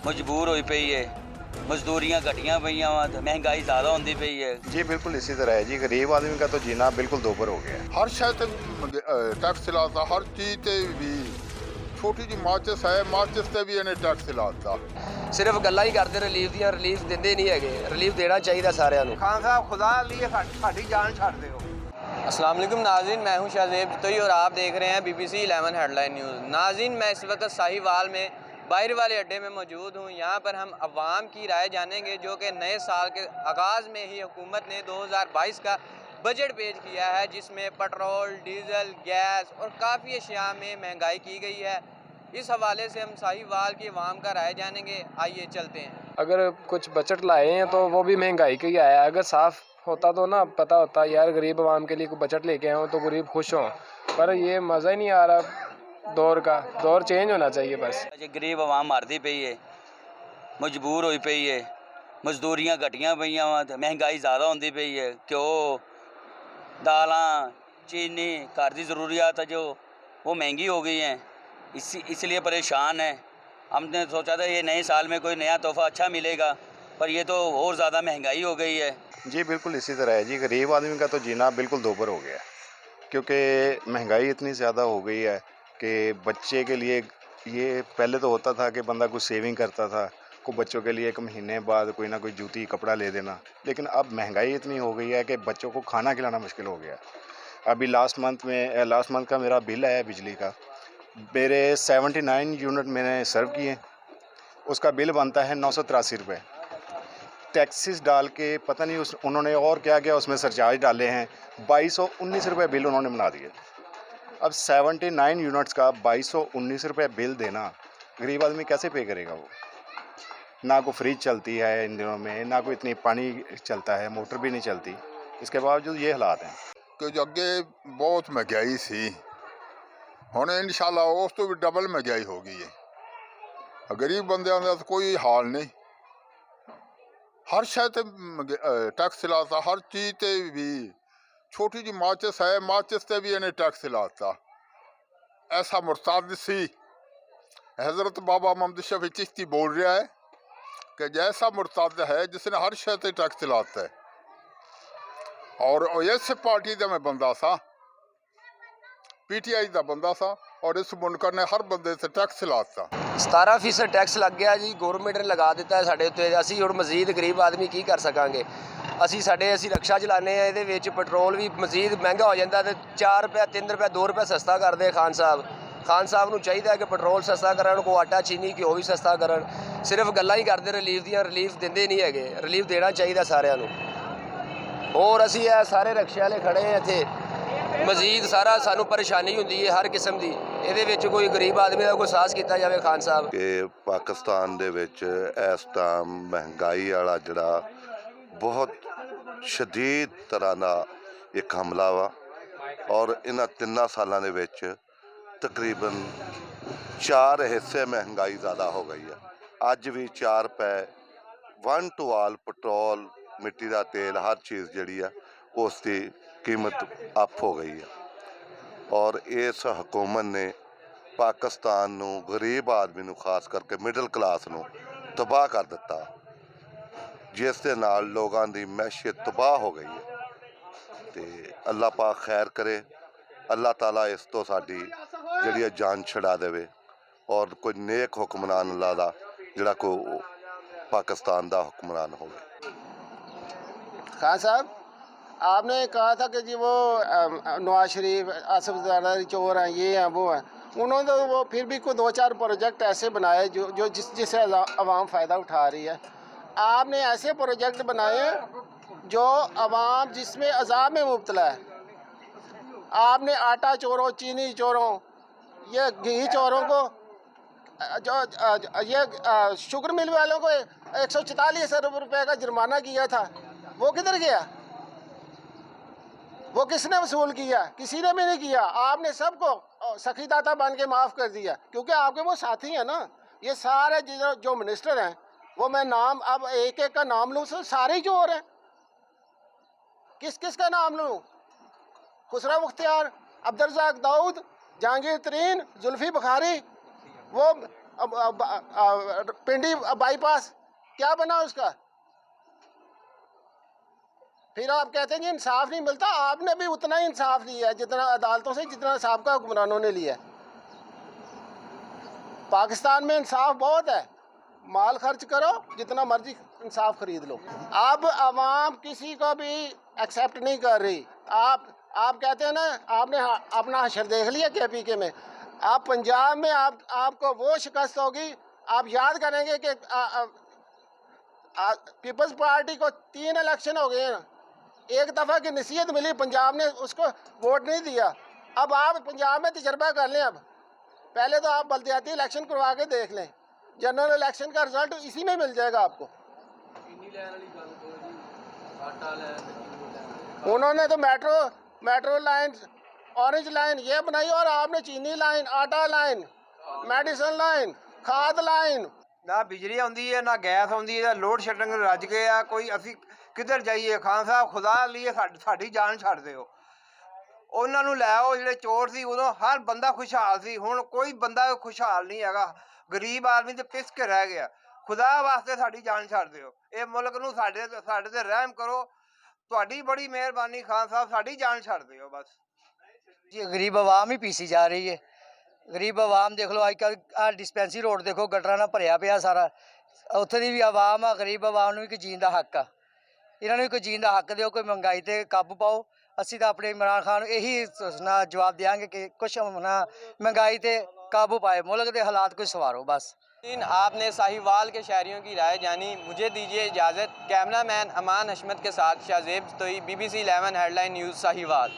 मजबूर होई पई है, मजदूरियां घटियां पईयां वा ते महंगाई ज़्यादा होंदी पई है। जी बिल्कुल इसी तरह है जी। गरीब आदमी का तो जीना बिल्कुल दोबर हो गया है। हर शय ते टैक्स लाता, हर चीज़ ते भी। छोटी जी माचिस है, माचिस ते भी इन्हें टैक्स लाता। सिर्फ गल्लां ही करते रिलीफ ਦੀਆਂ, ਰਿਲੀਫ ਦਿੰਦੇ ਨਹੀਂ ਹੈਗੇ। ਰਿਲੀਫ ਦੇਣਾ ਚਾਹੀਦਾ ਸਾਰਿਆਂ ਨੂੰ। खान साहब खुदा लिए साड़ी जान छाड़ दो। अस्सलाम वालेकुम नाज़रीन, मैं हूं शाहज़ेब जितोई और आप देख रहे हैं BBC 11 हेडलाइन न्यूज़। नाज़रीन, मैं इस वक्त साहिवाल में बाहर वाले अड्डे में मौजूद हूं। यहां पर हम अवाम की राय जानेंगे जो कि नए साल के आगाज़ में ही हुकूमत ने 2022 का बजट पेश किया है, जिसमें पेट्रोल, डीज़ल, गैस और काफ़ी अशिया में महंगाई की गई है। इस हवाले से हम साहिवाल की अवाम का राय जानेंगे। आइए चलते हैं। अगर कुछ बजट लाए हैं तो वो भी महंगाई का ही आया है। अगर साफ़ होता तो ना पता होता यार गरीब आवाम के लिए कोई बजट लेके आए हो तो गरीब खुश हों, पर ये मज़ा ही नहीं आ रहा। दौर चेंज होना चाहिए बस। गरीब आवाम मरदी पई है, मजबूर होई पई है, मजदूरियां घटियां पईयां वा ते महंगाई ज़्यादा होंदी पई है। घ्यो, दालां, चीनी, घर की ज़रूरियात है जो वो महंगी हो गई हैं। इसलिए परेशान है। हमने सोचा था ये नए साल में कोई नया तोहफ़ा अच्छा मिलेगा, पर ये तो और ज़्यादा महंगाई हो गई है। जी बिल्कुल इसी तरह है जी। गरीब आदमी का तो जीना बिल्कुल दोबर हो गया है, क्योंकि महंगाई इतनी ज़्यादा हो गई है कि बच्चे के लिए ये पहले तो होता था कि बंदा कुछ सेविंग करता था, को बच्चों के लिए एक महीने बाद कोई ना कोई जूती कपड़ा ले देना, लेकिन अब महंगाई इतनी हो गई है कि बच्चों को खाना खिलाना मुश्किल हो गया। अभी लास्ट मंथ का मेरा बिल आया बिजली का, मेरे 79 यूनिट मैंने सर्व किए, उसका बिल बनता है 983 रुपये। टैक्सेस डाल के पता नहीं उन्होंने और क्या क्या उसमें सरचार्ज डाले हैं, 2219 रुपये बिल उन्होंने बना दिए। अब 79 यूनिट्स का 2219 रुपये बिल देना गरीब आदमी कैसे पे करेगा? वो ना कोई फ्रिज चलती है इन दिनों में, ना कोई इतनी पानी चलता है, मोटर भी नहीं चलती, इसके बावजूद ये हालात हैं। कि अगे बहुत महंगाई सी, हुण इंशाल्लाह उस तो भी डबल महंगाई हो गई है। गरीब बंदियां दा तो कोई हाल नहीं। हर शय ते टैक्स लाता, हर चीज़ ते भी। छोटी जी माचिस है, माचिस ते भी इन्हें टैक्स लाता। ऐसा मुर्ताद सी। हज़रत बाबा मोहम्मद शफी चिश्ती बोल रहा है कि जैसा मुर्ताद है जिसने हर शय ते टैक्स लाता है। और इस पार्टी का मैं बंदा सा, PTI का बंदा सा, और इस मुनकर ने हर बंदे से टैक्स लाता। 17% टैक्स लग गया जी, गौरमेंट ने लगा दिता है ਸਾਡੇ ਉੱਤੇ। ਅਸੀਂ ਹੁਣ ਮਜ਼ੀਦ ਗਰੀਬ ਆਦਮੀ ਕੀ ਕਰ ਸਕਾਂਗੇ? ਅਸੀਂ ਰਕਸ਼ਾ ਚਲਾਉਂਦੇ ਆ, ਇਹਦੇ ਵਿੱਚ ਪੈਟਰੋਲ ਵੀ ਮਜ਼ੀਦ ਮਹਿੰਗਾ ਹੋ ਜਾਂਦਾ ਤੇ 4 ਰੁਪਏ 3 ਰੁਪਏ 2 ਰੁਪਏ ਸਸਤਾ ਕਰਦੇ ਖਾਨ ਸਾਹਿਬ ਨੂੰ ਚਾਹੀਦਾ ਹੈ ਕਿ ਪੈਟਰੋਲ ਸਸਤਾ ਕਰਨ, ਕੋ ਆਟਾ ਚੀਨੀ ਘਿਓ ਵੀ ਸਸਤਾ ਕਰਨ। ਸਿਰਫ ਗੱਲਾਂ ਹੀ ਕਰਦੇ ਰਿਲੀਫ ਦੀਆਂ, ਰਿਲੀਫ ਦਿੰਦੇ ਨਹੀਂ ਹੈਗੇ। ਰਿਲੀਫ ਦੇਣਾ ਚਾਹੀਦਾ ਸਾਰਿਆਂ ਨੂੰ। ਹੋਰ ਅਸੀਂ ਇਹ ਸਾਰੇ ਰਕਸ਼ੇ ਵਾਲੇ ਖੜੇ ਆ ਇੱਥੇ, ਮਜ਼ੀਦ ਸਾਰਾ ਸਾਨੂੰ ਪਰੇਸ਼ਾਨੀ ਹੁੰਦੀ ਹੈ ਹਰ ਕਿਸਮ ਦੀ। ਇਹਦੇ ਵਿੱਚ ਕੋਈ ਗਰੀਬ ਆਦਮੀ ਦਾ ਕੋਈ ਸਾਹਸ ਕੀਤਾ ਜਾਵੇ ਖਾਨ ਸਾਹਿਬ। ਕਿ ਪਾਕਿਸਤਾਨ ਦੇ ਵਿੱਚ ਇਸ ਟਾਈਮ ਮਹਿੰਗਾਈ ਵਾਲਾ ਜਿਹੜਾ ਬਹੁਤ ਸ਼ਦੀਦ ਤਰ੍ਹਾਂ ਦਾ ਇੱਕ ਹਮਲਾ ਵਾ, ਔਰ ਇਹਨਾਂ 3 ਸਾਲਾਂ ਦੇ ਵਿੱਚ ਤਕਰੀਬਨ 4 ਹਿੱਸੇ ਮਹਿੰਗਾਈ ਜ਼ਿਆਦਾ ਹੋ ਗਈ ਹੈ। ਅੱਜ ਵੀ 4 ਰੁਪਏ 1 to all ਪੈਟਰੋਲ, ਮਿੱਟੀ ਦਾ ਤੇਲ, ਹਰ ਚੀਜ਼ ਜਿਹੜੀ ਆ ਉਸ ਦੀ कीमत अप हो गई है। और इस हुकूमत ने पाकिस्तान नू, गरीब आदमी नू, खास करके मिडल क्लास नू तबाह कर दिता, जिस दे नाल लोगों की मैशियत तबाह हो गई है। तो अल्लाह पाक खैर करे, अल्लाह ताला इस तो साडी जिहड़ी जान छड़ा देवे, और कोई नेक हुक्मरान अल्लाह दा जिहड़ा कोई पाकिस्तान का हुक्मरान होवे। खान साहब, आपने कहा था कि जी वो नवाज शरीफ, आसिफ जरदारी चोर हैं, ये हैं, वो हैं। उन्होंने तो वो फिर भी कोई 2-4 प्रोजेक्ट ऐसे बनाए जो जिससे आवाम फ़ायदा उठा रही है। आपने ऐसे प्रोजेक्ट बनाए जो आवाम जिसमें अजाब में मुब्तला है। आपने आटा चोरों, चीनी चोरों, ये घी चोरों को, जो ये शुगर मिल वालों को 144 अरब रुपये का जुर्माना किया था, वो किधर गया? वो किसने वसूल किया? किसी ने भी नहीं किया। आपने सबको सखीदाता बन के माफ़ कर दिया, क्योंकि आपके वो साथी हैं ना। ये सारे जो मिनिस्टर हैं, वो मैं नाम अब एक एक का नाम लूँ, सारे ही चोर हैं। किस किस का नाम लूँ? खुसरा मुख्तियार, अब्दुल रज़ाक दाऊद, जहांगीर तरीन, जुल्फी बुखारी, वो पिंडी बाईपास क्या बना उसका? फिर आप कहते हैं कि इंसाफ नहीं मिलता। आपने भी उतना ही इंसाफ लिया है जितना अदालतों से, जितना साहब का हुक्मरानों ने लिया। पाकिस्तान में इंसाफ बहुत है, माल खर्च करो जितना मर्जी इंसाफ खरीद लो। अब आवाम किसी को भी एक्सेप्ट नहीं कर रही। आप कहते हैं ना, आपने अपना हशर देख लिया KPK में। आप पंजाब में आपको वो शिकस्त होगी, आप याद करेंगे कि पीपल्स पार्टी को 3 इलेक्शन हो गए हैं, एक दफ़ा की नसीहत मिली, पंजाब ने उसको वोट नहीं दिया। अब आप पंजाब में तजर्बा कर लें। अब पहले तो आप बल्दियाती इलेक्शन करवा के देख लें, जनरल इलेक्शन का रिजल्ट इसी में मिल जाएगा आपको। उन्होंने तो मेट्रो लाइन, ऑरेंज लाइन ये बनाई, और आपने चीनी लाइन, आटा लाइन, मेडिसिन लाइन, खाद लाइन। ना बिजली आती है, ना गैस आती है, लोड शेडिंग रज गए आ। कोई असी किधर जाइए? खान साहब खुदा लिए साडी जान छड़ दिओ। ਉਹਨਾਂ ਨੂੰ ਲੈ ਆਓ ਜਿਹੜੇ ਚੋਰ ਸੀ ਉਦੋਂ ਹਰ ਬੰਦਾ ਖੁਸ਼ਹਾਲ ਸੀ। ਹੁਣ ਕੋਈ ਬੰਦਾ ਖੁਸ਼ਹਾਲ ਨਹੀਂ ਹੈਗਾ। ਗਰੀਬ ਆਦਮੀ ਤੇ ਪਿਸ ਕੇ ਰਹਿ ਗਿਆ। ਖੁਦਾ ਵਾਸਤੇ ਸਾਡੀ ਜਾਨ ਛੱਡ ਦਿਓ। ਇਹ ਮੁਲਕ ਨੂੰ ਸਾਡੇ ਤੇ ਰਹਿਮ ਕਰੋ। ਤੁਹਾਡੀ ਬੜੀ ਮਿਹਰਬਾਨੀ ਖਾਨ ਸਾਹਿਬ, ਸਾਡੀ ਜਾਨ ਛੱਡ ਦਿਓ ਬਸ। जी गरीब आवाम ही पीसी जा रही है। गरीब आवाम देख लो, अजकल आ डिस्पेंसरी रोड देखो गटरां नाल भरिया पिया सारा। उत्थे दी भी आवाम आ, गरीब आवाम नूं भी जीण दा हक आ। इन्हां नूं कोई जीण दा हक दिओ, कोई महंगाई ते काबू पाओ। ਅਸੀਂ ਤਾਂ ਆਪਣੇ इमरान खान ਨੂੰ ਇਹੀ जवाब देंगे कि कुछ ना महंगाई ते काबू पाए, मुल्क के हालात को संवारो बस। आपने साहिवाल के शहरियों की राय जानी, मुझे दीजिए इजाज़त। कैमरामैन अमान हशमत के साथ शाहजेब तोई, BBC 11 हेडलाइन न्यूज़ साहिवाल।